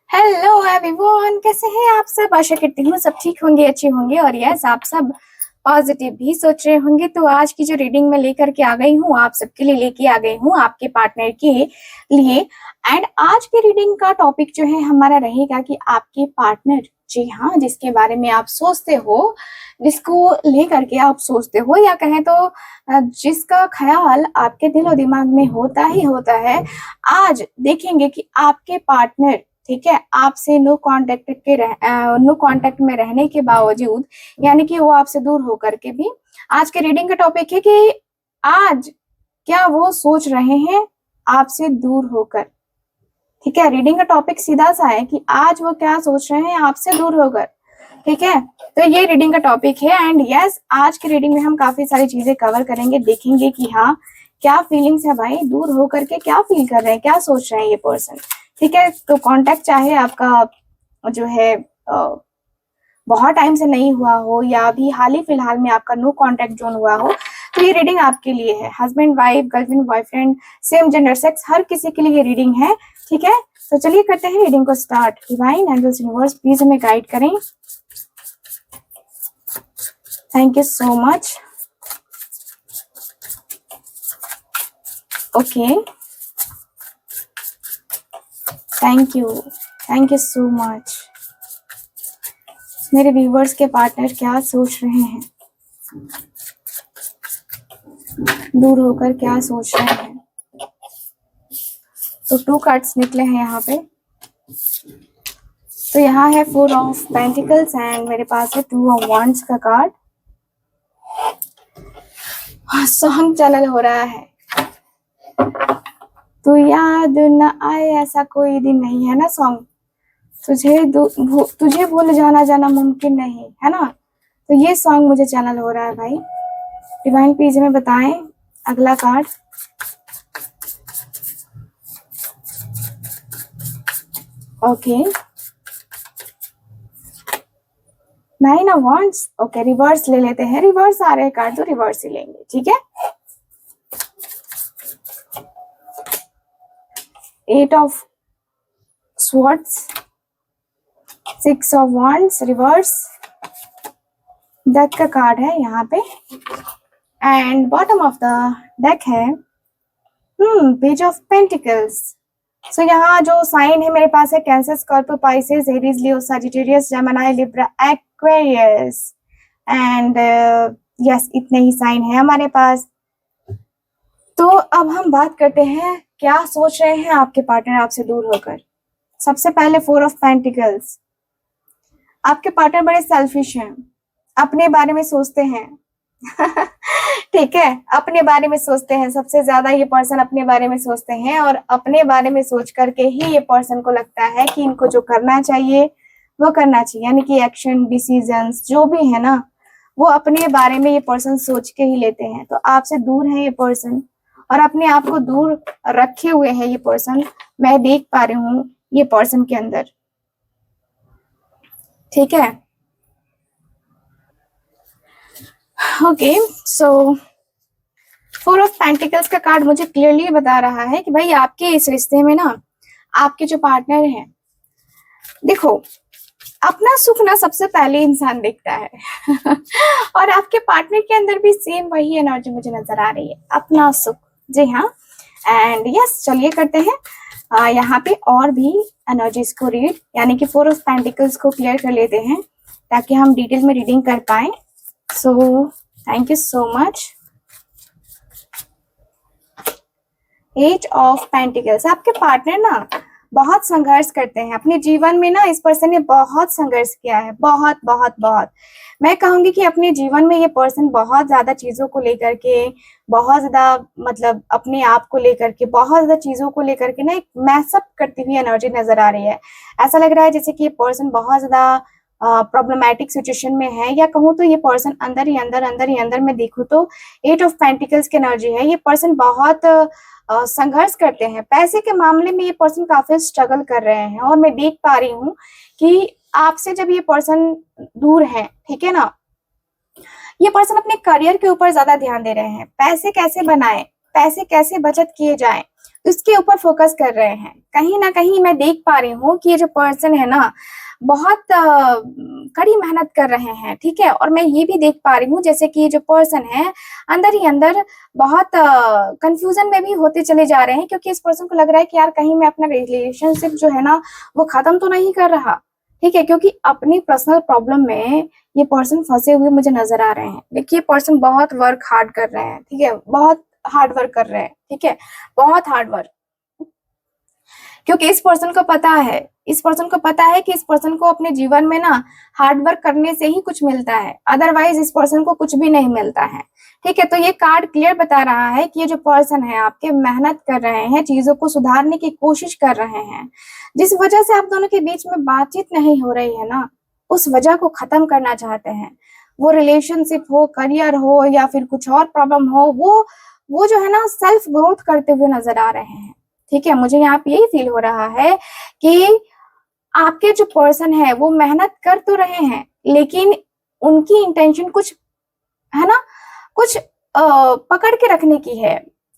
Hello everyone, कैसे हैं आप सब। आशा करती हूँ सब ठीक होंगे, अच्छे होंगे और यस आप सब पॉजिटिव भी सोच रहे होंगे। तो आज की जो रीडिंग मैं लेकर के आ गई हूँ, आप सबके लिए लेके आ गई हूँ, आपके पार्टनर के लिए। एंड आज की रीडिंग का टॉपिक जो है हमारा रहेगा कि आपके पार्टनर, जी हाँ, जिसके बारे में आप सोचते हो, जिसको लेकर के आप सोचते हो, या कहें तो जिसका ख्याल आपके दिल और दिमाग में होता ही होता है, आज देखेंगे कि आपके पार्टनर, ठीक है, आपसे नो कांटेक्ट में रहने के बावजूद, यानी कि वो आपसे दूर होकर के भी, आज के रीडिंग का टॉपिक है कि आज क्या वो सोच रहे हैं आपसे दूर होकर। ठीक है, रीडिंग का टॉपिक सीधा सा है कि आज वो क्या सोच रहे हैं आपसे दूर होकर। ठीक है, तो ये रीडिंग का टॉपिक है। एंड यस, आज की रीडिंग में हम काफी सारी चीजें कवर करेंगे, देखेंगे कि हाँ क्या फीलिंग्स है भाई, दूर होकर के क्या फील कर रहे हैं, क्या सोच रहे हैं ये पर्सन। ठीक है, तो कांटेक्ट चाहे आपका जो है बहुत टाइम से नहीं हुआ हो या अभी हाल ही फिलहाल में आपका नो कांटेक्ट जोन हुआ हो, तो ये रीडिंग आपके लिए है। Husband wife, girlfriend boyfriend, same gender sex, हर किसी के लिए ये रीडिंग है। ठीक है, तो चलिए करते हैं रीडिंग को start. Divine angels universe please हमें गाइड करें। Thank you so much. Okay, thank you so much. मेरे व्यूवर्स के पार्टनर क्या सोच रहे हैं, दूर होकर क्या सोच रहे हैं। तो 2 कार्ड्स निकले हैं यहाँ पे। तो यहाँ है 4 ऑफ पेंटिकल्स एंड मेरे पास है 2 ऑफ वांड्स का कार्ड। सॉन्ग चैनल हो रहा है। तो याद न आए ऐसा कोई दिन नहीं, है ना सॉन्ग। तुझे भूल जाना मुमकिन नहीं, है ना। तो ये सॉन्ग मुझे चैनल हो रहा है भाई। डिवाइन प्लीज हमें बताएं अगला card. Okay, 9 of wands. Okay, reverse ले लेते हैं। रिवर्स आ रहे हैं कार्ड तो रिवर्स ही लेंगे, ठीक है। 8 of swords, 6 of wands reverse. Deck का कार्ड है यहाँ पे and bottom of the deck है पेज ऑफ पेंटिकल्स। सो यहाँ जो साइन है मेरे पास है cancer, Scorpio, Pisces, Aries, Leo, Sagittarius, Gemini, Libra, Aquarius and yes, इतने ही साइन है हमारे पास। तो अब हम बात करते हैं क्या सोच रहे हैं आपके पार्टनर आपसे दूर होकर। सबसे पहले 4 ऑफ पेंटिकल्स। आपके पार्टनर बड़े सेल्फिश हैं, अपने बारे में सोचते हैं। ठीक है, अपने बारे में सोचते हैं सबसे ज्यादा। ये पर्सन अपने बारे में सोचते हैं और अपने बारे में सोच करके ही ये पर्सन को लगता है कि इनको जो करना चाहिए वो करना चाहिए, यानी कि एक्शन, डिसीजंस जो भी है ना, वो अपने बारे में ये पर्सन सोच के ही लेते हैं। तो आपसे दूर है ये पर्सन और अपने आप को दूर रखे हुए है ये पर्सन, मैं देख पा रही हूँ ये पर्सन के अंदर। ठीक है, ओके। सो 4 ऑफ पेंटिकल्स का कार्ड मुझे क्लियरली बता रहा है कि भाई आपके इस रिश्ते में ना, आपके जो पार्टनर हैं, देखो अपना सुख ना सबसे पहले इंसान देखता है। और आपके पार्टनर के अंदर भी सेम वही एनर्जी मुझे नजर आ रही है, अपना सुख। जी हाँ, एंड यस, चलिए करते हैं यहाँ पे और भी एनर्जीज को रीड, यानी कि 4 ऑफ पेंटिकल्स को क्लियर कर लेते हैं ताकि हम डिटेल में रीडिंग कर पाए। So thank you so much. 8 of pentacles. आपके पार्टनर ना बहुत संघर्ष करते हैं अपने जीवन में ना, इस पर्सन ने बहुत संघर्ष किया है, बहुत बहुत बहुत। मैं कहूंगी कि अपने जीवन में ये पर्सन बहुत ज्यादा चीजों को लेकर के, बहुत ज्यादा मतलब अपने आप को लेकर के, बहुत ज्यादा चीजों को लेकर के ना एक मैसअप करती हुई एनर्जी नजर आ रही है। ऐसा लग रहा है जैसे कि ये पर्सन बहुत ज्यादा प्रॉब्लमैटिक सिचुएशन में है, या कहूँ तो ये पर्सन अंदर में देखूँ तो 8 ऑफ पेंटिकल्स की एनर्जी है। ये पर्सन बहुत संघर्ष करते हैं पैसे के मामले में, ये पर्सन काफी स्ट्रगल कर रहे हैं। और मैं देख पा रही हूँ कि आपसे जब ये पर्सन दूर है, ठीक है ना, ये पर्सन अपने करियर के ऊपर ज्यादा ध्यान दे रहे हैं, पैसे कैसे बनाए, पैसे कैसे बचत किए जाए उसके ऊपर फोकस कर रहे हैं। कहीं ना कहीं मैं देख पा रही हूँ कि ये जो पर्सन है ना बहुत कड़ी मेहनत कर रहे हैं, ठीक है। और मैं ये भी देख पा रही हूँ जैसे कि ये जो पर्सन है अंदर ही अंदर बहुत कंफ्यूजन में भी होते चले जा रहे हैं, क्योंकि इस पर्सन को लग रहा है कि यार कहीं मैं अपना रिलेशनशिप जो है ना वो खत्म तो नहीं कर रहा, ठीक है। क्योंकि अपनी पर्सनल प्रॉब्लम में ये पर्सन फंसे हुए मुझे नजर आ रहे हैं। देखिए पर्सन बहुत वर्क हार्ड कर रहे हैं, ठीक है, बहुत हार्ड वर्क कर रहे हैं, ठीक है, बहुत हार्ड वर्क। क्योंकि इस पर्सन को पता है, इस पर्सन को पता है कि इस पर्सन को अपने जीवन में ना हार्ड वर्क करने से ही कुछ मिलता है, अदरवाइज इस पर्सन को कुछ भी नहीं मिलता है, ठीक है। तो ये कार्ड क्लियर बता रहा है कि ये जो पर्सन है आपके मेहनत कर रहे हैं, चीजों को सुधारने की कोशिश कर रहे हैं। जिस वजह से आप दोनों के बीच में बातचीत नहीं हो रही है ना, उस वजह को खत्म करना चाहते हैं। वो रिलेशनशिप हो, करियर हो, या फिर कुछ और प्रॉब्लम हो, वो जो है ना सेल्फ ग्रोथ करते हुए नजर आ रहे हैं, ठीक है। मुझे यहाँ पे यही फील हो रहा है कि आपके जो पर्सन है वो मेहनत कर तो रहे हैं, लेकिन उनकी इंटेंशन कुछ है ना, कुछ पकड़ के रखने की है,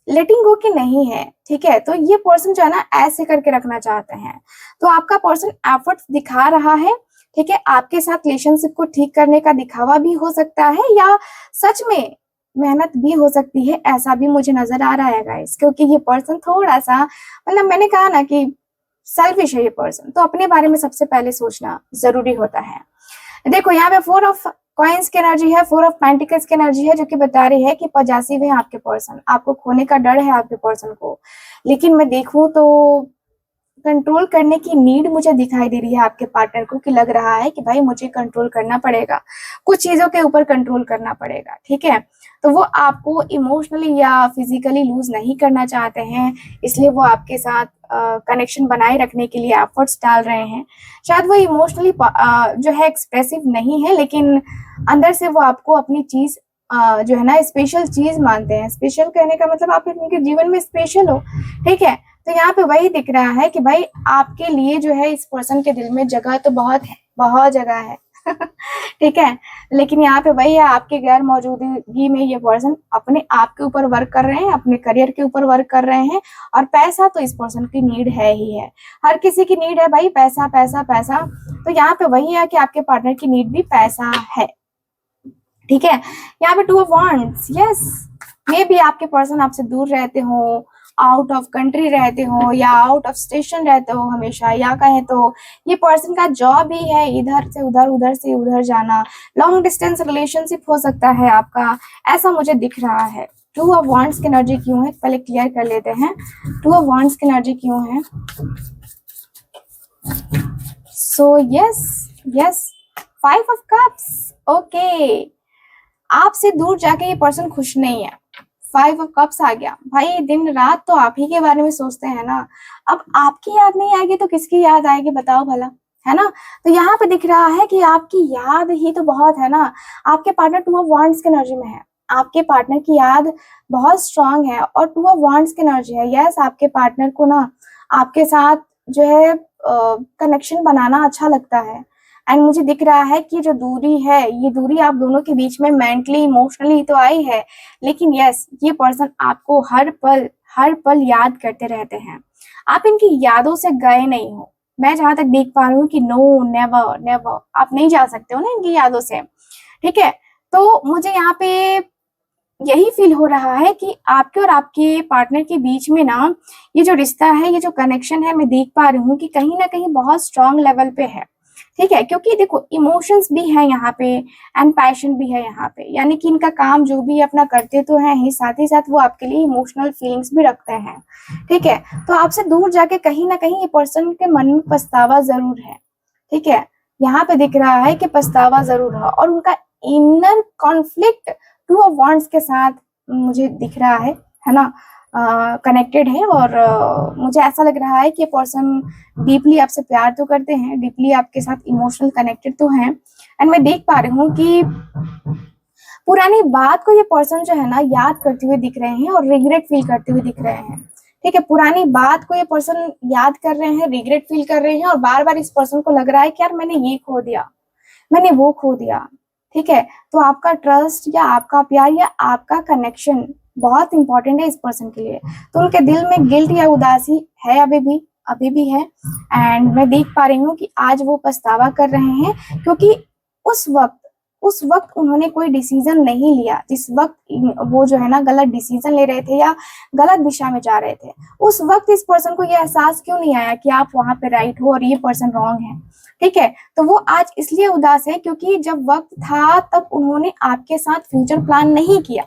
लेटिंग गो की नहीं है, ठीक है। तो ये पर्सन जो है ना ऐसे करके रखना चाहते हैं। तो आपका पर्सन एफर्ट्स दिखा रहा है, ठीक है, आपके साथ रिलेशनशिप को ठीक करने का दिखावा भी हो सकता है, या सच में मेहनत भी हो सकती है, ऐसा भी मुझे नजर आ रहा है गाइस। क्योंकि ये पर्सन थोड़ा सा, मतलब मैंने कहा ना कि सेल्फिश है ये पर्सन, तो अपने बारे में सबसे पहले सोचना जरूरी होता है। देखो यहाँ पे 4 ऑफ कॉइन्स की एनर्जी है, 4 ऑफ पेंटिकल्स की एनर्जी है, जो कि बता रही है कि पॉजिटिव है आपके पर्सन, आपको खोने का डर है आपके पर्सन को। लेकिन मैं देखूं तो कंट्रोल करने की नीड मुझे दिखाई दे रही है आपके पार्टनर को, कि लग रहा है कि भाई मुझे कंट्रोल करना पड़ेगा, कुछ चीजों के ऊपर कंट्रोल करना पड़ेगा, ठीक है। तो वो आपको इमोशनली या फिजिकली लूज नहीं करना चाहते हैं, इसलिए वो आपके साथ कनेक्शन बनाए रखने के लिए एफर्ट्स डाल रहे हैं। शायद वो इमोशनली जो है एक्सप्रेसिव नहीं है, लेकिन अंदर से वो आपको अपनी चीज जो है ना स्पेशल चीज मानते हैं। स्पेशल कहने का मतलब आप उनके जीवन में स्पेशल हो, ठीक है। तो यहाँ पे वही दिख रहा है कि भाई आपके लिए जो है इस पर्सन के दिल में जगह तो बहुत है, बहुत जगह है ठीक है। लेकिन यहाँ पे वही है, आपके गैर मौजूदगी में ये पर्सन अपने आप के ऊपर वर्क कर रहे हैं, अपने करियर के ऊपर वर्क कर रहे हैं। और पैसा तो इस पर्सन की नीड है ही है, हर किसी की नीड है भाई, पैसा पैसा पैसा। तो यहाँ पे वही है कि आपके पार्टनर की नीड भी पैसा है, ठीक है। यहाँ पे 2 ऑफ वांड्स, यस, मे भी आपके पर्सन आपसे दूर रहते हो, आउट ऑफ कंट्री रहते हो, या आउट ऑफ स्टेशन रहते हो हमेशा, या कहें तो ये पर्सन का जॉब ही है इधर से उधर, उधर से उधर जाना। लॉन्ग डिस्टेंस रिलेशनशिप हो सकता है आपका, ऐसा मुझे दिख रहा है। 2 ऑफ वांड्स की एनर्जी क्यों है पहले क्लियर कर लेते हैं। 2 ऑफ वांड्स की एनर्जी क्यों है? So yes yes, 5 of cups, okay. आपसे दूर जाके ये पर्सन खुश नहीं है। 5 ऑफ कप्स आ गया भाई, दिन रात तो आप ही के बारे में सोचते हैं ना, अब आपकी याद नहीं आएगी तो किसकी याद आएगी बताओ भला, है ना। तो यहाँ पे दिख रहा है कि आपकी याद ही तो बहुत है ना। आपके पार्टनर 2 ऑफ वांड्स की एनर्जी में है, आपके पार्टनर की याद बहुत स्ट्रांग है, और 2 ऑफ वांड्स की एनर्जी है। यस, आपके पार्टनर को ना आपके साथ जो है कनेक्शन बनाना अच्छा लगता है। एंड मुझे दिख रहा है कि जो दूरी है, ये दूरी आप दोनों के बीच में मेंटली इमोशनली तो आई है, लेकिन यस ये पर्सन आपको हर पल याद करते रहते हैं। आप इनकी यादों से गए नहीं हो, मैं जहां तक देख पा रही हूँ कि नो, नेवर नेवर, आप नहीं जा सकते हो ना इनकी यादों से, ठीक है। तो मुझे यहाँ पे यही फील हो रहा है कि आपके और आपके पार्टनर के बीच में ना ये जो रिश्ता है, ये जो कनेक्शन है, मैं देख पा रही हूँ कि कहीं ना कहीं बहुत स्ट्रांग लेवल पे है, ठीक है। क्योंकि देखो इमोशंस भी है यहाँ पे एंड पैशन भी है यहाँ पे, यानी कि इनका काम जो भी अपना करते तो हैं ही साथ वो आपके लिए इमोशनल फीलिंग्स भी रखते हैं, ठीक है। तो आपसे दूर जाके कहीं ना कहीं ये पर्सन के मन में पछतावा जरूर है, ठीक है। यहाँ पे दिख रहा है कि पछतावा जरूर है, और उनका इनर कॉन्फ्लिक्ट 2 ऑफ वांड्स के साथ मुझे दिख रहा है ना, कनेक्टेड है। और मुझे ऐसा लग रहा है कि पर्सन डीपली आपसे प्यार तो करते हैं, डीपली आपके साथ इमोशनल कनेक्टेड तो हैं। एंड मैं देख पा रही हूँ कि पुरानी बात को ये पर्सन जो है ना याद करते हुए दिख रहे हैं, और रिग्रेट फील करते हुए दिख रहे हैं, ठीक है। पुरानी बात को ये पर्सन याद कर रहे हैं, रिग्रेट फील कर रहे हैं, और बार बार इस पर्सन को लग रहा है कि यार मैंने ये खो दिया, मैंने वो खो दिया, ठीक है। तो आपका ट्रस्ट या आपका प्यार या आपका कनेक्शन बहुत इंपॉर्टेंट है इस पर्सन के लिए। तो उनके दिल में गिल्ट या उदासी है, अभी भी है। एंड मैं देख पा रही हूँ कि आज वो पछतावा कर रहे हैं, क्योंकि उस वक्त उन्होंने कोई डिसीजन नहीं लिया। जिस वक्त वो जो है ना गलत डिसीजन ले रहे थे या गलत दिशा में जा रहे थे, उस वक्त इस पर्सन को ये एहसास क्यों नहीं आया कि आप वहां पे राइट हो और ये पर्सन रॉन्ग है। ठीक है, तो वो आज इसलिए उदास है क्योंकि जब वक्त था तब उन्होंने आपके साथ फ्यूचर प्लान नहीं किया,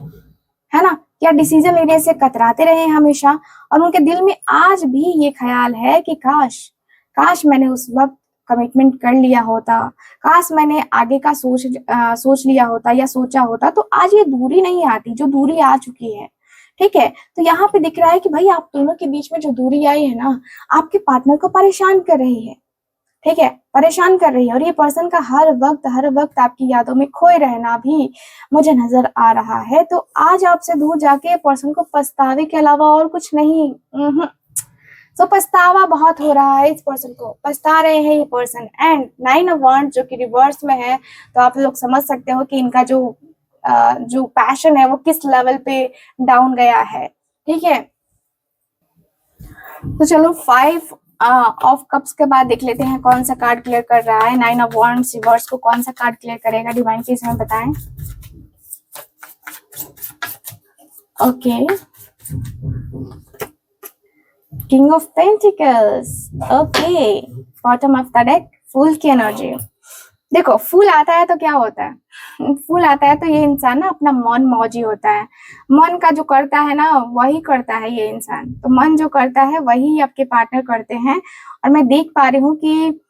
है ना, या डिसीजन लेने से कतराते रहे हमेशा। और उनके दिल में आज भी ये ख्याल है कि काश मैंने उस वक्त कमिटमेंट कर लिया होता, काश मैंने आगे का सोच लिया होता या सोचा होता, तो आज ये दूरी नहीं आती जो दूरी आ चुकी है। ठीक है, तो यहाँ पे दिख रहा है कि भाई आप दोनों के बीच में जो दूरी आई है ना, आपके पार्टनर को परेशान कर रही है। ठीक है, परेशान कर रही है। और ये पर्सन का हर वक्त आपकी यादों में खोए रहना भी मुझे नजर आ रहा है। तो आज आपसे दूर जाके पर्सन को पछतावे के अलावा और कुछ नहीं। तो पछतावा बहुत हो रहा है, इस पर्सन को पछता रहे हैं ये पर्सन। एंड 9 ऑफ वांड्स जो कि रिवर्स में है, तो आप लोग समझ सकते हो कि इनका जो पैशन है वो किस लेवल पे डाउन गया है। ठीक है, तो चलो 5 ऑफ कप्स के बाद देख लेते हैं कौन सा कार्ड क्लियर कर रहा है। 9 ऑफ वांड्स रिवर्स को कौन सा कार्ड क्लियर करेगा, डिवाइन प्लीज हमें बताएं। Okay, king of pentacles. Okay, bottom of the deck fool की एनर्जी। देखो, फूल आता है तो क्या होता है, फूल आता है तो ये इंसान ना अपना मन मौजी होता है। मन का जो करता है ना वही करता है ये इंसान। तो मन जो करता है वही आपके पार्टनर करते हैं। और मैं देख पा रही हूँ कि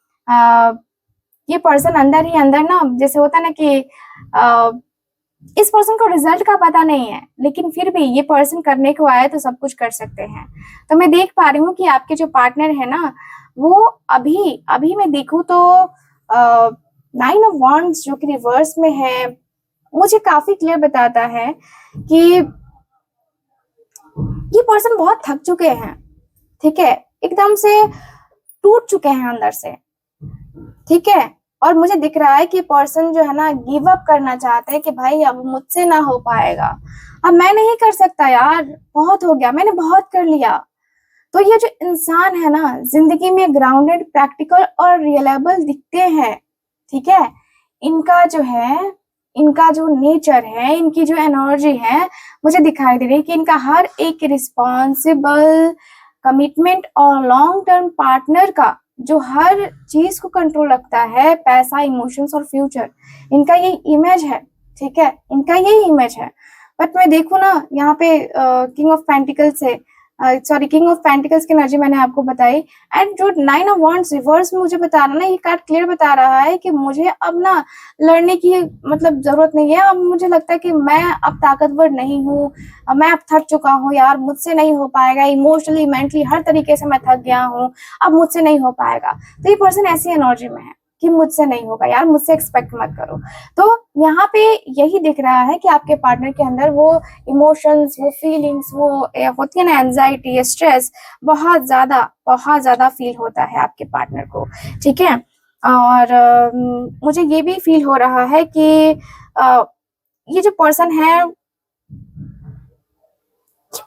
ये पर्सन अंदर ही अंदर ना, जैसे होता है ना कि इस पर्सन को रिजल्ट का पता नहीं है, लेकिन फिर भी ये पर्सन करने को आया तो सब कुछ कर सकते हैं। तो मैं देख पा रही हूँ कि आपके जो पार्टनर है ना, वो अभी मैं देखूँ तो 9 ऑफ वांड्स जो कि रिवर्स में है, मुझे काफी क्लियर बताता है कि ये पर्सन बहुत थक चुके हैं। ठीक है, एकदम से टूट चुके हैं अंदर से। ठीक है, और मुझे दिख रहा है कि पर्सन जो है ना गिव अप करना चाहते हैं कि भाई अब मुझसे ना हो पाएगा, अब मैं नहीं कर सकता यार, बहुत हो गया, मैंने बहुत कर लिया। तो ये जो इंसान है ना जिंदगी में ग्राउंडेड, प्रैक्टिकल और रियलेबल दिखते हैं। ठीक है, इनका जो नेचर है, इनकी जो एनर्जी है, मुझे दिखाई दे रही है कि इनका हर एक रिस्पॉन्सिबल, कमिटमेंट और लॉन्ग टर्म पार्टनर का जो हर चीज को कंट्रोल रखता है, पैसा, इमोशंस और फ्यूचर, इनका ये इमेज है। ठीक है, इनका यही इमेज है। बट मैं देखूँ ना यहाँ पे किंग ऑफ पेंटिकल्स है, सॉरी किंग ऑफ पेंटिकल्स की एनर्जी मैंने आपको बताई। एंड जो 9 ऑफ वांड्स रिवर्स में मुझे बता रहा ना, ये कार्ड क्लियर बता रहा है कि मुझे अब ना लड़ने की मतलब जरूरत नहीं है। अब मुझे लगता है कि मैं अब ताकतवर नहीं हूँ, मैं अब थक चुका हूँ यार, मुझसे नहीं हो पाएगा, इमोशनली, मेंटली हर तरीके से मैं थक गया हूँ, अब मुझसे नहीं हो पाएगा। तो ये पर्सन ऐसी एनर्जी में है कि मुझसे नहीं होगा यार, मुझसे एक्सपेक्ट मत करो। तो यहाँ पे यही दिख रहा है कि आपके पार्टनर के अंदर वो इमोशंस, वो फीलिंग्स, वो होती है ना एंजाइटी, स्ट्रेस बहुत ज्यादा फील होता है आपके पार्टनर को। ठीक है, और मुझे ये भी फील हो रहा है कि ये जो पर्सन है,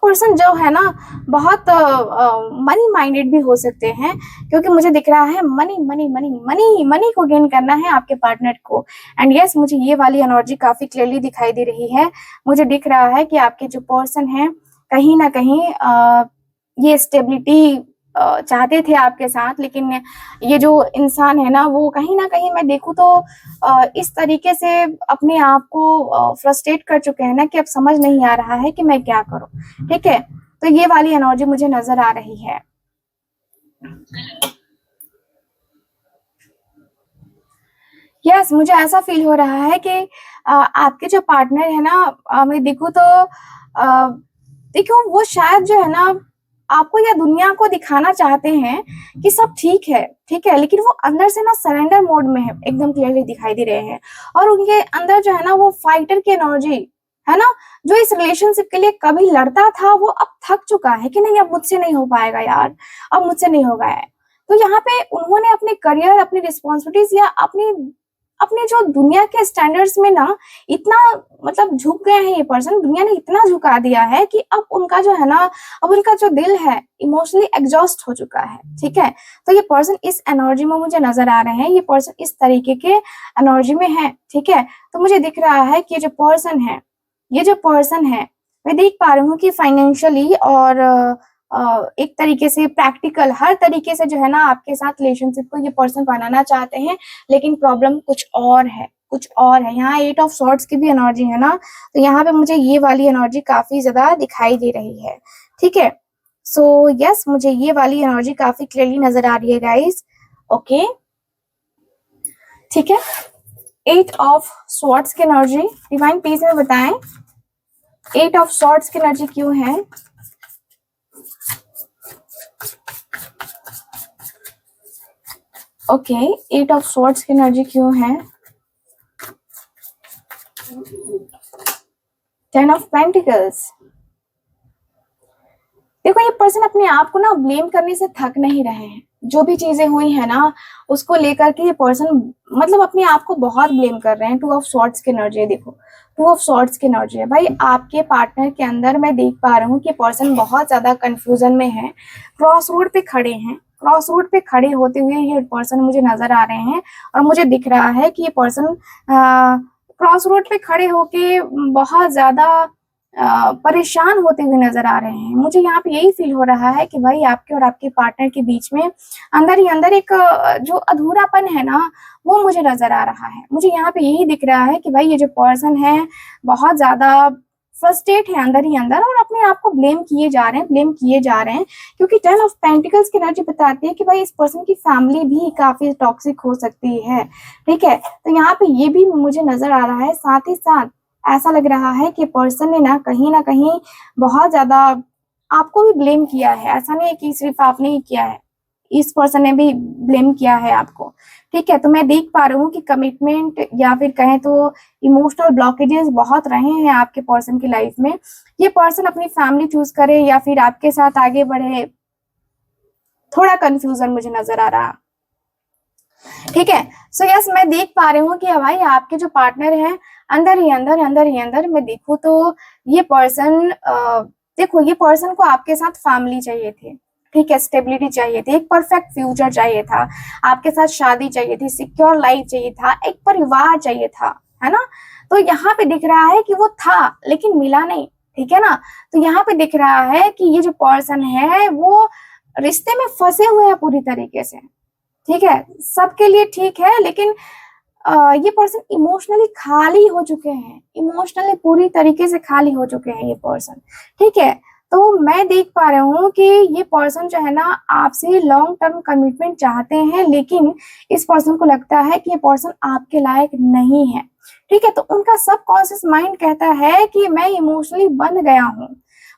पर्सन जो है ना बहुत मनी माइंडेड भी हो सकते हैं, क्योंकि मुझे दिख रहा है money money money money money को गेन करना है आपके पार्टनर को। एंड यस, मुझे ये वाली एनर्जी काफी क्लियरली दिखाई दे रही है। मुझे दिख रहा है कि आपके जो पर्सन है कहीं ना कहीं ये स्टेबिलिटी चाहते थे आपके साथ, लेकिन ये जो इंसान है ना वो कहीं ना कहीं मैं देखूं तो इस तरीके से अपने आप को फ्रस्ट्रेट कर चुके हैं ना कि अब समझ नहीं आ रहा है कि मैं क्या करूं। ठीक है, तो ये वाली एनर्जी मुझे नजर आ रही है। यस, मुझे ऐसा फील हो रहा है कि आपके जो पार्टनर है ना, मैं देखूं तो देखो वो शायद जो है ना आपको या दुनिया को दिखाना चाहते हैं कि सब ठीक है। ठीक है, लेकिन वो अंदर से ना सरेंडर मोड में है, एकदम क्लियरली दिखाई दे रहे हैं। और उनके अंदर जो है ना वो फाइटर की एनर्जी है ना, जो इस रिलेशनशिप के लिए कभी लड़ता था वो अब थक चुका है कि नहीं अब मुझसे नहीं हो पाएगा यार, अब मुझसे नहीं होगा है। तो यहाँ पे उन्होंने अपने करियर, अपनी रिस्पॉन्सिबिलिटीज या अपने जो दुनिया के स्टैंडर्ड्स में ना इतना मतलब झुक गए हैं ये पर्सन, दुनिया ने इतना झुका दिया है कि अब उनका जो है ना, अब उनका जो दिल है इमोशनली एग्जॉस्ट हो चुका है। ठीक है, तो ये पर्सन इस एनर्जी में मुझे नजर आ रहे हैं, ये पर्सन इस तरीके के एनर्जी में है। ठीक है, तो मुझे दिख रहा है कि ये जो पर्सन है, ये जो पर्सन है, मैं देख पा रही हूँ कि फाइनेंशियली और एक तरीके से प्रैक्टिकल हर तरीके से जो है ना आपके साथ रिलेशनशिप को ये पर्सन बनाना चाहते हैं, लेकिन प्रॉब्लम कुछ और है, कुछ और है। यहाँ 8 ऑफ सॉर्ड्स की भी एनर्जी है ना, तो यहाँ पे मुझे ये वाली एनर्जी काफी ज्यादा दिखाई दे रही है। ठीक है, सो यस, मुझे ये वाली एनर्जी काफी क्लियरली नजर आ रही है गाइस। ओके, ठीक है, 8 ऑफ सॉर्ड्स की एनर्जी डिवाइन प्लीज में बताएं, 8 ऑफ सॉर्ड्स की एनर्जी क्यों है? ओके, 8 ऑफ सॉर्ड्स की एनर्जी क्यों है? 10 ऑफ पेंटिकल्स। देखो ये पर्सन अपने आप को ना ब्लेम करने से थक नहीं रहे हैं, जो भी चीजें हुई है ना उसको लेकर के ये पर्सन मतलब अपने आप को बहुत ब्लेम कर रहे हैं। 2 ऑफ सॉर्ड्स की एनर्जी है, देखो 2 ऑफ सॉर्ड्स की एनर्जी है भाई। आपके पार्टनर के अंदर मैं देख पा रही हूँ कि पर्सन बहुत ज्यादा कंफ्यूजन में है, क्रॉस रोड पे खड़े हैं, क्रॉस रोड पे खड़े होते हुए ये पर्सन मुझे नजर आ रहे हैं, और मुझे दिख रहा है कि ये पर्सन क्रॉस रोड पे खड़े होके बहुत ज्यादा परेशान होते हुए नजर आ रहे हैं। मुझे यहाँ पे यही फील हो रहा है कि भाई आपके और आपके पार्टनर के बीच में अंदर ही अंदर एक जो अधूरापन है ना वो मुझे नजर आ रहा है। मुझे यहाँ पे यही दिख रहा है कि भाई ये जो पर्सन है बहुत ज्यादा फ्रस्ट्रेट है अंदर ही अंदर, और अपने आप को ब्लेम किए जा रहे हैं, ब्लेम किए जा रहे हैं, क्योंकि 10 ऑफ पेंटिकल्स की एनर्जी बताती है कि भाई इस पर्सन की फैमिली भी काफी टॉक्सिक हो सकती है। ठीक है, तो यहाँ पे ये भी मुझे नजर आ रहा है। साथ ही साथ ऐसा लग रहा है कि पर्सन ने ना कहीं बहुत ज्यादा आपको भी ब्लेम किया है। ऐसा नहीं है कि सिर्फ आपने ही किया है, इस पर्सन ने भी ब्लेम किया है आपको। ठीक है, तो मैं देख पा रही हूँ कि कमिटमेंट या फिर कहें तो इमोशनल ब्लॉकेजेस बहुत रहे हैं आपके पर्सन की लाइफ में। ये पर्सन अपनी फैमिली चूज करे या फिर आपके साथ आगे बढ़े, थोड़ा कंफ्यूजन मुझे नजर आ रहा। ठीक है, सो यस, मैं देख पा रही हूँ कि भाई आपके जो पार्टनर हैं अंदर ही अंदर मैं देखूँ तो ये पर्सन देखो ये पर्सन को आपके साथ फैमिली चाहिए थी। ठीक है, स्टेबिलिटी चाहिए थी, एक परफेक्ट फ्यूचर चाहिए था, आपके साथ शादी चाहिए थी, सिक्योर लाइफ चाहिए था, एक परिवार चाहिए था, है ना। तो यहाँ पे दिख रहा है कि वो था लेकिन मिला नहीं। ठीक है ना, तो यहाँ पे दिख रहा है कि ये जो पर्सन है वो रिश्ते में फंसे हुए हैं पूरी तरीके से। ठीक है, सबके लिए ठीक है, लेकिन ये पर्सन इमोशनली खाली हो चुके हैं, इमोशनली पूरी तरीके से खाली हो चुके हैं ये पर्सन। ठीक है, तो मैं देख पा रही हूँ कि ये पर्सन जो है ना आपसे लॉन्ग टर्म कमिटमेंट चाहते हैं, लेकिन इस पर्सन को लगता है कि ये पर्सन आपके लायक नहीं है। ठीक है, तो उनका सबकॉन्शियस माइंड कहता है कि मैं इमोशनली बंध गया हूँ,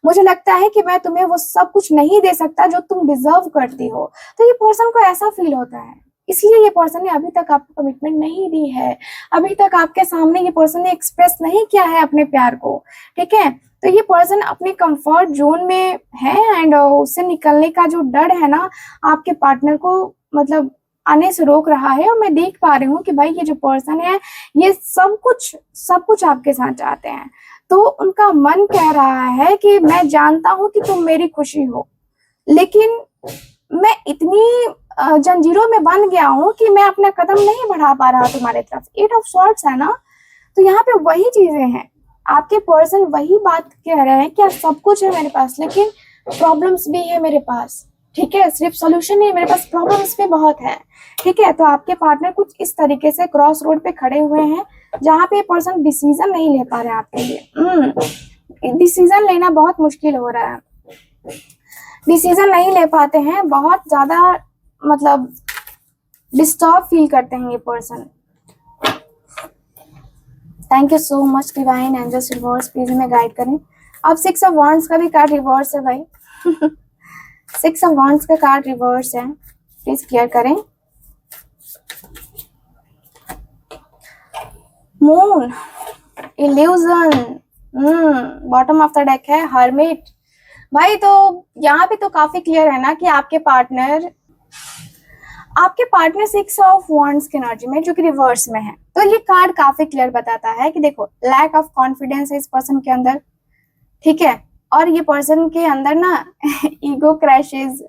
मुझे लगता है कि मैं तुम्हें वो सब कुछ नहीं दे सकता जो तुम डिजर्व करती हो। तो ये पर्सन को ऐसा फील होता है, इसलिए ये पर्सन ने अभी तक आपको कमिटमेंट नहीं दी है, अभी तक आपके सामने ये पर्सन ने एक्सप्रेस नहीं किया है अपने प्यार को। ठीक है, तो ये पर्सन अपने कंफर्ट जोन में है एंड उससे निकलने का जो डर है ना आपके पार्टनर को मतलब आने से रोक रहा है। और मैं देख पा रही हूँ कि भाई ये जो पर्सन है ये सब कुछ आपके साथ चाहते हैं। तो उनका मन कह रहा है कि मैं जानता हूँ कि तुम मेरी खुशी हो, लेकिन मैं इतनी जंजीरों में बंध गया हूँ कि मैं अपना कदम नहीं बढ़ा पा रहा तुम्हारे तरफ। 8 ऑफ सॉर्ड्स है ना, तो यहाँ पे वही चीजें हैं, आपके पर्सन वही बात कह रहे हैं कि सब कुछ है मेरे पास लेकिन प्रॉब्लम्स भी है मेरे पास। ठीक है, सिर्फ सोल्यूशन नहीं, मेरे पास प्रॉब्लम्स भी बहुत है। ठीक है, तो आपके पार्टनर कुछ इस तरीके से क्रॉस रोड पे खड़े हुए हैं जहाँ पे पर्सन डिसीजन नहीं ले पा रहे हैं आपके लिए। डिसीजन लेना बहुत मुश्किल हो रहा है, डिसीजन नहीं ले पाते हैं, बहुत ज्यादा मतलब डिस्टर्ब फील करते हैं ये person. Thank you so much divine angels universe, please हमें गाइड करें। अब 6 ऑफ वांड्स का भी कार्ड रिवर्स है भाई 6 ऑफ वांड्स का कार्ड रिवर्स है, प्लीज क्लियर करें। Moon, illusion, bottom of the deck है हर्मिट। भाई तो यहाँ पे तो काफी क्लियर है ना कि आपके पार्टनर आपके पार्टनर 6 ऑफ वॉन्ड्स की एनर्जी में, जो कि रिवर्स में है, तो ये कार्ड काफी क्लियर बताता है कि देखो लैक ऑफ कॉन्फिडेंस है इस पर्सन के अंदर, ठीक है, और ये पर्सन के अंदर ना ईगो क्रैशेस,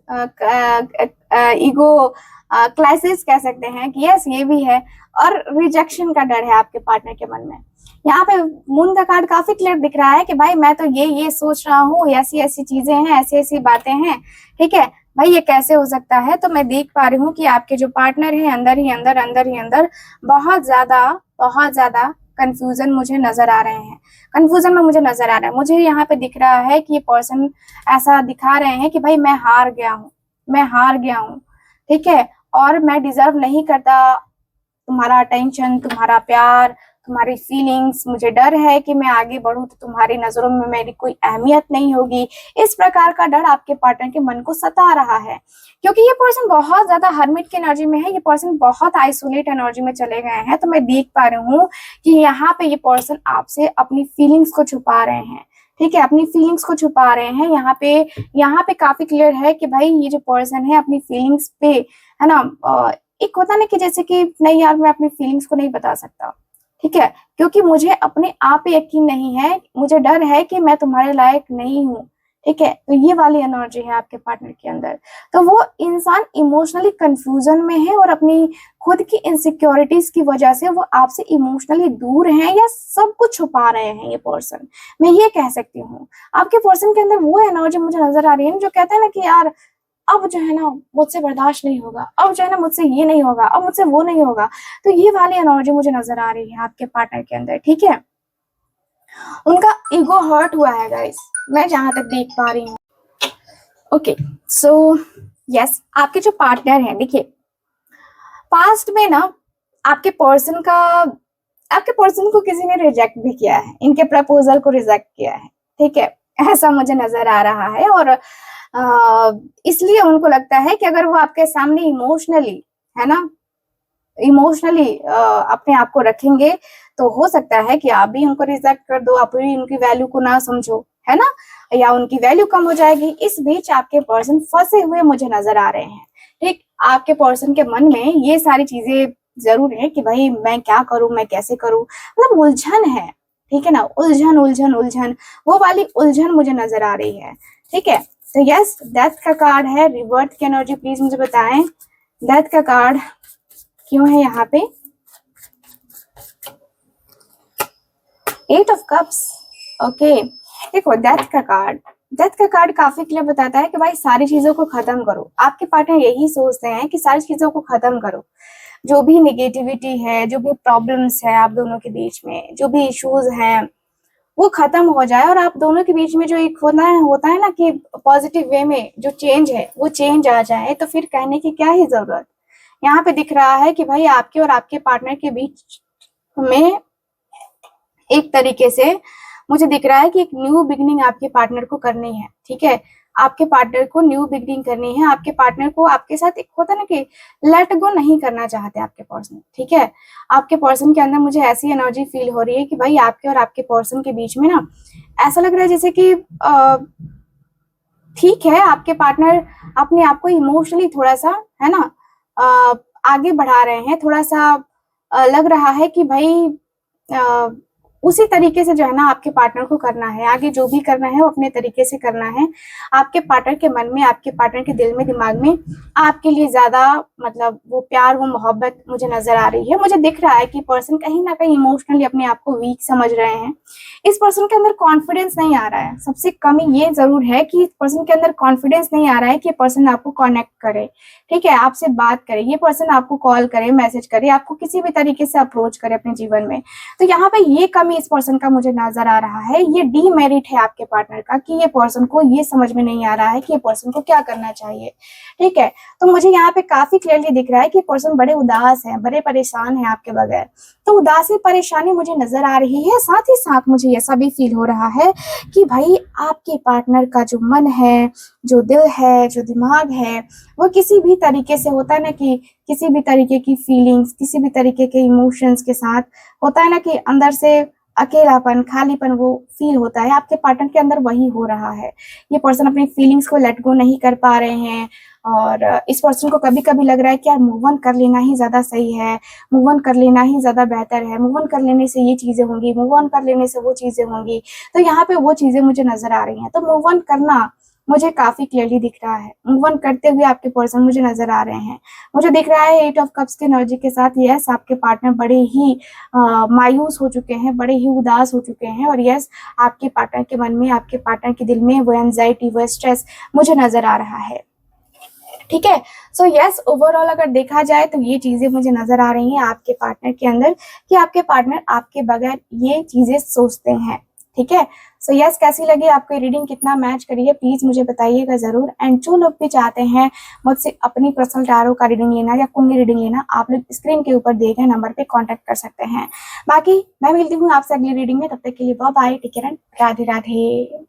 ईगो क्लाइसिस कह सकते हैं कि यस ये भी है, और रिजेक्शन का डर है आपके पार्टनर के मन में। यहाँ पे मून का कार्ड काफी क्लियर दिख रहा है कि भाई मैं तो ये सोच रहा हूँ, ऐसी ऐसी चीजें हैं, ऐसी ऐसी बातें हैं, ठीक है भाई ये कैसे हो सकता है। तो मैं देख पा रही हूँ कि आपके जो पार्टनर है अंदर ही अंदर बहुत ज्यादा कंफ्यूजन मुझे नजर आ रहे हैं, कंफ्यूजन में मुझे नजर आ रहा है। मुझे यहाँ पे दिख रहा है कि ये पर्सन ऐसा दिखा रहे हैं कि भाई मैं हार गया हूँ, ठीक है, और मैं डिजर्व नहीं करता तुम्हारा अटेंशन, तुम्हारा प्यार, तुम्हारी फीलिंग्स। मुझे डर है कि मैं आगे बढ़ूं तो तुम्हारी नजरों में मेरी कोई अहमियत नहीं होगी। इस प्रकार का डर आपके पार्टनर के मन को सता रहा है, क्योंकि ये पर्सन बहुत ज्यादा हर्मिट की एनर्जी में है, ये पर्सन बहुत आइसोलेट एनर्जी में चले गए हैं। तो मैं देख पा रही हूँ कि यहाँ पे ये पर्सन आपसे अपनी फीलिंग्स को छुपा रहे हैं, ठीक है, अपनी फीलिंग्स को छुपा रहे हैं। यहाँ पे काफी क्लियर है कि भाई ये जो पर्सन है अपनी फीलिंग्स पे, है ना, एक होता ना कि जैसे कि नहीं यार मैं अपनी फीलिंग्स को नहीं बता सकता, ठीक है, क्योंकि मुझे अपने आप पे यकीन नहीं है, मुझे डर है कि मैं तुम्हारे लायक नहीं हूँ, ठीक है। तो ये वाली एनर्जी है आपके पार्टनर के अंदर। तो वो इंसान इमोशनली कंफ्यूजन में है और अपनी खुद की इनसिक्योरिटीज की वजह से वो आपसे इमोशनली दूर हैं या सब कुछ छुपा रहे हैं ये पर्सन, मैं ये कह सकती हूँ। आपके पर्सन के अंदर वो एनर्जी मुझे नजर आ रही है जो कहते हैं ना कि यार अब जो है ना मुझसे बर्दाश्त नहीं होगा, अब जो है ना मुझसे ये नहीं होगा, अब मुझसे वो नहीं होगा। तो ये वाली एनर्जी मुझे नजर आ रही है आपके पार्टनर के अंदर, ठीक है। उनका ईगो हर्ट हुआ है गाइस, मैं जहां तक देख पा रही हूँ। ओके सो यस, आपके जो पार्टनर हैं, देखिए पास्ट में ना आपके पर्सन को किसी ने रिजेक्ट भी किया है, इनके प्रपोजल को रिजेक्ट किया है, ठीक है, ऐसा मुझे नजर आ रहा है। और इसलिए उनको लगता है कि अगर वो आपके सामने इमोशनली, है ना, इमोशनली अपने आप को रखेंगे तो हो सकता है कि आप भी उनको रिजेक्ट कर दो, आप भी उनकी वैल्यू को ना समझो, है ना, या उनकी वैल्यू कम हो जाएगी। इस बीच आपके पर्सन फंसे हुए मुझे नजर आ रहे हैं, ठीक। आपके पर्सन के मन में ये सारी चीजें जरूर है कि भाई मैं क्या करूं, मैं कैसे करूं, मतलब उलझन है, ठीक है ना, उलझन वो वाली उलझन मुझे नजर आ रही है, ठीक है। तो यस, डेथ का कार्ड है, रिवर्ट की एनर्जी प्लीज मुझे बताएं, डेथ का कार्ड क्यों है यहाँ पे। 8 ऑफ कप्स, ओके। देखो डेथ का कार्ड काफी क्लियर बताता है कि भाई सारी चीजों को खत्म करो। आपके पार्टनर यही सोचते हैं कि सारी चीजों को खत्म करो, जो भी निगेटिविटी है, जो भी प्रॉब्लम्स है आप दोनों के बीच में, जो भी इश्यूज हैं वो खत्म हो जाए और आप दोनों के बीच में जो एक होता है ना कि पॉजिटिव वे में जो चेंज है वो चेंज आ जाए। तो फिर कहने की क्या ही जरूरत। यहाँ पे दिख रहा है कि भाई आपके और आपके पार्टनर के बीच में एक तरीके से मुझे दिख रहा है कि एक न्यू बिगनिंग आपके पार्टनर को करनी है, ठीक है। आपके पार्टनर को न्यू बिगनिंग करनी है, आपके पार्टनर को आपके साथ एक होता ना कि लेट गो नहीं करना चाहते आपके पर्सन, ठीक है। आपके पर्सन के अंदर मुझे ऐसी एनर्जी फील हो रही है कि भाई आपके और आपके पर्सन के बीच में ना ऐसा लग रहा है जैसे कि ठीक है आपके पार्टनर अपने आप को इमोशनली थोड़ा सा, है ना, आगे बढ़ा रहे हैं, थोड़ा सा लग रहा है कि भाई उसी तरीके से जो है ना आपके पार्टनर को करना है, आगे जो भी करना है वो अपने तरीके से करना है। आपके पार्टनर के मन में, आपके पार्टनर के दिल में, दिमाग में आपके लिए ज्यादा मतलब वो प्यार, वो मोहब्बत मुझे नजर आ रही है। मुझे दिख रहा है कि पर्सन कहीं ना कहीं इमोशनली अपने आप को वीक समझ रहे हैं। इस पर्सन के अंदर कॉन्फिडेंस नहीं आ रहा है। सबसे कमी ये जरूर है कि इस पर्सन के अंदर कॉन्फिडेंस नहीं आ रहा है कि पर्सन आपको कनेक्ट करे, ठीक है, आपसे बात करे, ये पर्सन आपको कॉल करे, मैसेज करे, आपको किसी भी तरीके से अप्रोच करे अपने जीवन में। तो यहाँ पे ये कमी इस पर्सन का मुझे नजर आ रहा है। ये डीमेरिट है आपके पार्टनर का कि ये पर्सन को ये समझ में नहीं आ रहा है कि ये पर्सन को क्या करना चाहिए, ठीक है। तो मुझे यहाँ पे काफी क्लियरली दिख रहा है कि पर्सन बड़े उदास है, बड़े परेशान है आपके बगैर। तो उदासी, परेशानी मुझे नजर आ रही है। साथ ही साथ मुझे ऐसा भी फील हो रहा है कि भाई आपके पार्टनर का जो मन है, जो दिल है, जो दिमाग है, वो किसी भी तरीके से होता है ना कि किसी भी तरीके की फीलिंग्स, किसी भी तरीके के इमोशंस के साथ होता है ना कि अंदर से अकेलापन, खालीपन वो फील होता है, आपके पार्टनर के अंदर वही हो रहा है। ये पर्सन अपनी फीलिंग्स को लेट गो नहीं कर पा रहे हैं और इस पर्सन को कभी-कभी लग रहा है कि यार मूव ऑन कर लेना ही ज़्यादा सही है, मूव ऑन कर लेना ही ज़्यादा बेहतर है, मूव ऑन कर लेने से ये चीज़ें होंगी, मूव ऑन कर लेने से वो चीज़ें होंगी। तो यहाँ पे वो चीज़ें मुझे नज़र आ रही हैं। तो मूव ऑन करना मुझे काफ़ी क्लियरली दिख रहा है। मूव ऑन करते हुए आपके पर्सन मुझे नज़र आ रहे हैं। मुझे दिख रहा है 8 ऑफ कप्स की एनर्जी के साथ यस आपके पार्टनर बड़े ही मायूस हो चुके हैं, बड़े ही उदास हो चुके हैं और यस आपके पार्टनर के मन में, आपके पार्टनर के दिल में वो एंजाइटी, वो स्ट्रेस मुझे नज़र आ रहा है। ठीक है, सो यस ओवरऑल अगर देखा जाए तो ये चीज़ें मुझे नज़र आ रही हैं आपके पार्टनर के अंदर कि आपके पार्टनर आपके बगैर ये चीज़ें सोचते हैं। ठीक है, सो यस कैसी लगी आपको रीडिंग, कितना मैच करी है प्लीज़ मुझे बताइएगा ज़रूर। एंड जो लोग भी चाहते हैं मुझसे अपनी पर्सनल टैरो का रीडिंग लेना या कुंडली रीडिंग लेना, आप लोग स्क्रीन के ऊपर दिए गए नंबर पे कांटेक्ट कर सकते हैं। बाकी मैं मिलती हूँ आपसे अगली रीडिंग में, तब तक के लिए bye bye, take care and Radhe Radhe.